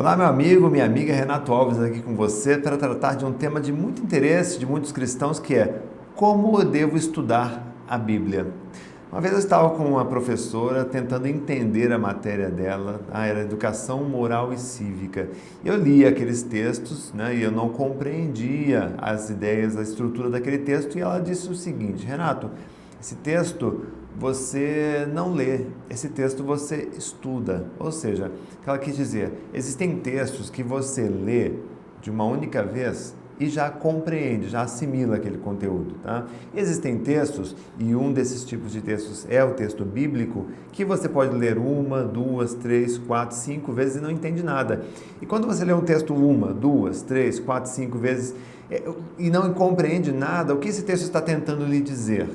Olá, meu amigo, minha amiga Renato Alves aqui com você para tratar de um tema de muito interesse de muitos cristãos que é como eu devo estudar a Bíblia. Uma vez eu estava com uma professora tentando entender a matéria dela, era educação moral e cívica. Eu li aqueles textos, e eu não compreendia as ideias, a estrutura daquele texto e ela disse o seguinte: Renato, esse texto você não lê, esse texto você estuda. Ou seja, o que ela quis dizer, existem textos que você lê de uma única vez e já compreende, já assimila aquele conteúdo, tá? Existem textos, e um desses tipos de textos é o texto bíblico, que você pode ler uma, duas, três, quatro, cinco vezes e não entende nada. E quando você lê um texto uma, duas, três, quatro, cinco vezes e não compreende nada, o que esse texto está tentando lhe dizer?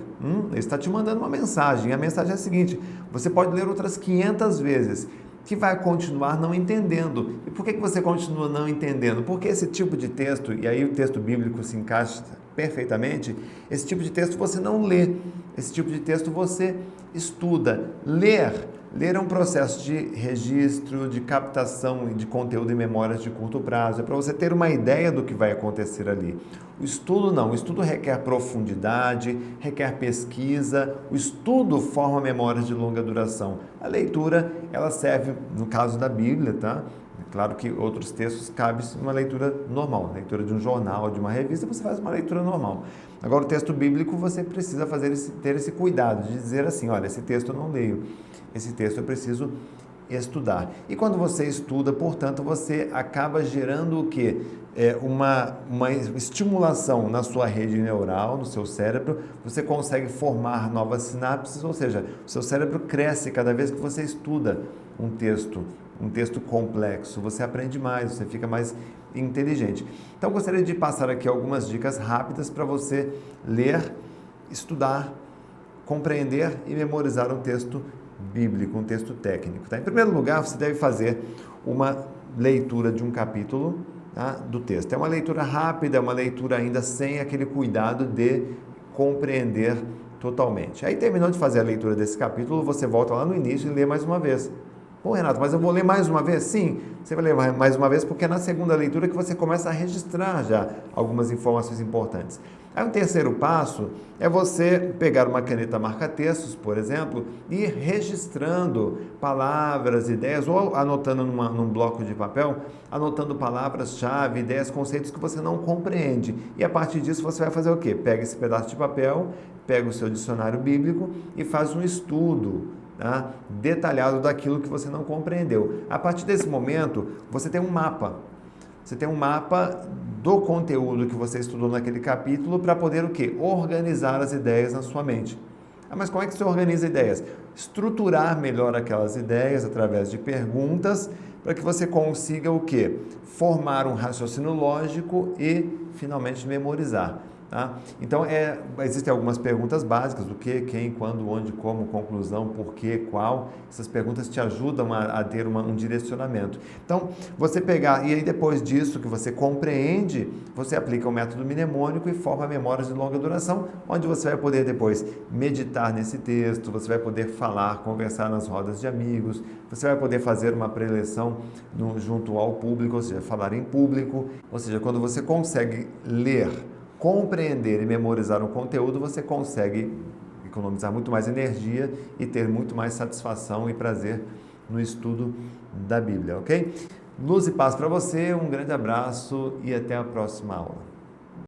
Ele está te mandando uma mensagem, a mensagem é a seguinte: você pode ler outras 500 vezes, que vai continuar não entendendo. E por que você continua não entendendo? Porque esse tipo de texto, e aí o texto bíblico se encaixa perfeitamente, esse tipo de texto você não lê, esse tipo de texto você estuda. Ler é um processo de registro, de captação de conteúdo em memórias de curto prazo, é para você ter uma ideia do que vai acontecer ali. O estudo não, o estudo requer profundidade, requer pesquisa, o estudo forma memórias de longa duração. A leitura, ela serve, no caso da Bíblia, tá? É claro que outros textos cabe uma leitura normal, leitura de um jornal, de uma revista, você faz uma leitura normal. Agora, o texto bíblico, você precisa ter esse cuidado de dizer assim: olha, esse texto eu não leio, esse texto eu preciso estudar. E quando você estuda, portanto, você acaba gerando o quê? Uma estimulação na sua rede neural, no seu cérebro, você consegue formar novas sinapses, ou seja, o seu cérebro cresce cada vez que você estuda um texto complexo, você aprende mais, você fica mais inteligente. Então, gostaria de passar aqui algumas dicas rápidas para você ler, estudar, compreender e memorizar um texto bíblico, um texto técnico. Tá? Em primeiro lugar, você deve fazer uma leitura de um capítulo, tá, do texto. É uma leitura rápida, é uma leitura ainda sem aquele cuidado de compreender totalmente. Aí, terminou de fazer a leitura desse capítulo, você volta lá no início e lê mais uma vez. Pô, Renato, mas eu vou ler mais uma vez? Sim, você vai ler mais uma vez porque é na segunda leitura que você começa a registrar já algumas informações importantes. Aí um terceiro passo é você pegar uma caneta marca-textos, por exemplo, e ir registrando palavras, ideias, ou anotando num bloco de papel, anotando palavras-chave, ideias, conceitos que você não compreende. E a partir disso você vai fazer o quê? Pega esse pedaço de papel, pega o seu dicionário bíblico e faz um estudo, tá, detalhado daquilo que você não compreendeu. A partir desse momento, você tem um mapa. Você tem um mapa do conteúdo que você estudou naquele capítulo para poder o quê? Organizar as ideias na sua mente. Mas como é que você organiza ideias? Estruturar melhor aquelas ideias através de perguntas para que você consiga o quê? Formar um raciocínio lógico e, finalmente, memorizar. Tá? Então, existem algumas perguntas básicas: do que, quem, quando, onde, como, conclusão, porquê, qual. Essas perguntas te ajudam a ter um direcionamento. Então, você pegar, e aí depois disso que você compreende, você aplica o método mnemônico e forma memórias de longa duração, onde você vai poder depois meditar nesse texto, você vai poder falar, conversar nas rodas de amigos, você vai poder fazer uma preleção junto ao público, ou seja, falar em público. Ou seja, quando você consegue ler, compreender e memorizar um conteúdo, você consegue economizar muito mais energia e ter muito mais satisfação e prazer no estudo da Bíblia, ok? Luz e paz para você, um grande abraço e até a próxima aula.